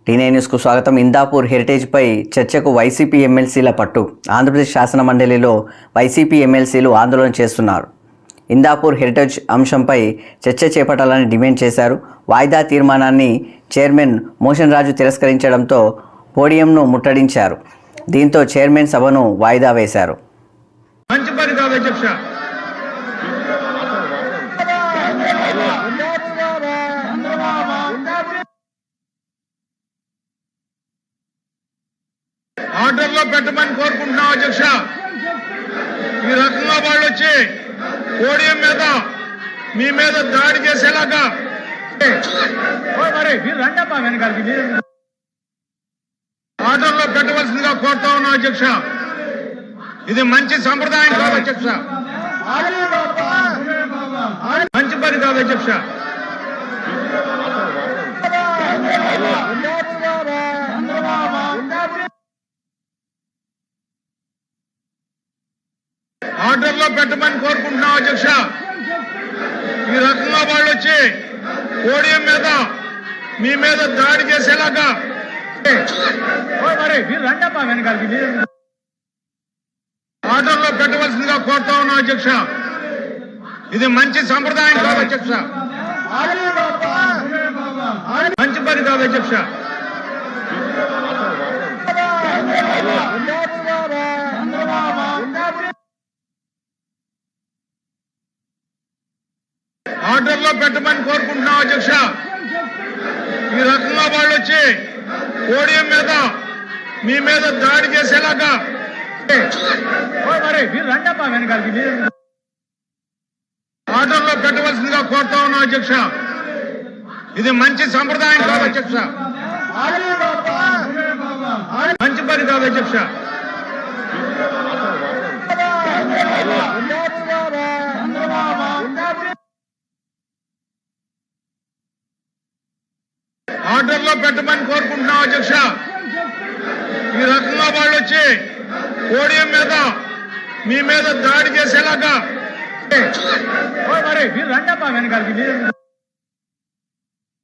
టీనే న్యూస్కు స్వాగతం. ఇందాపూర్ హెరిటేజ్పై చర్చకు వైసీపీ ఎమ్మెల్సీల పట్టు. ఆంధ్రప్రదేశ్ శాసన మండలిలో వైసీపీ ఎమ్మెల్సీలు ఆందోళన చేస్తున్నారు. ఇందాపూర్ హెరిటేజ్ అంశంపై చర్చ చేపట్టాలని డిమాండ్ చేశారు. వాయిదా తీర్మానాన్ని చైర్మన్ మోషన్ రాజు తిరస్కరించడంతో పోడియంను ముట్టడించారు. దీంతో చైర్మన్ సభను వాయిదా వేశారు. ఆర్డర్లో పెట్టమని కోరుకుంటున్నాం అధ్యక్ష. ఈ రకంగా వాళ్ళు వచ్చి పోడియం మీద మీ మీద దాడి చేసేలాగా ఆర్డర్లో పెట్టవలసిందిగా కోరుతా ఉన్నాం అధ్యక్ష. ఇది మంచి సంప్రదాయం కాదు అధ్యక్ష, మంచి పని కాదు అధ్యక్ష. ఆర్డర్లో పెట్టమని కోరుకుంటున్నాం అధ్యక్ష. ఈ రకంగా వాళ్ళు వచ్చి పోడియం మీద మీ మీద దాడి చేసేలాగా ఆర్డర్లో పెట్టవలసిందిగా కోరుతా ఉన్నాం అధ్యక్ష. ఇది మంచి సంప్రదాయం కాదు అధ్యక్ష, మంచి పని కాదు అధ్యక్ష. ఆర్డర్లో పెట్టమని కోరుకుంటున్నాం అధ్యక్ష. ఈ రకంగా వాళ్ళు వచ్చి పోడియం మీద మీ మీద దాడి చేసేలాగా ఆర్డర్లో పెట్టవలసిందిగా కోరుతా ఉన్నాం అధ్యక్ష. ఇది మంచి సంప్రదాయం కాదు అధ్యక్ష, మంచి పని కాదు అధ్యక్ష. ఆర్డర్లో పెట్టమని కోరుకుంటున్నాం అధ్యక్ష. ఈ రకంగా వాళ్ళు వచ్చి పోడియం మీద మీ మీద దాడి చేసేలాగా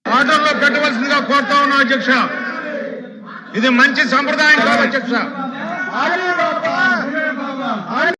ఆర్డర్లో పెట్టవలసిందిగా కోరుతా ఉన్నాం అధ్యక్ష. ఇది మంచి సంప్రదాయం కాదు అధ్యక్ష,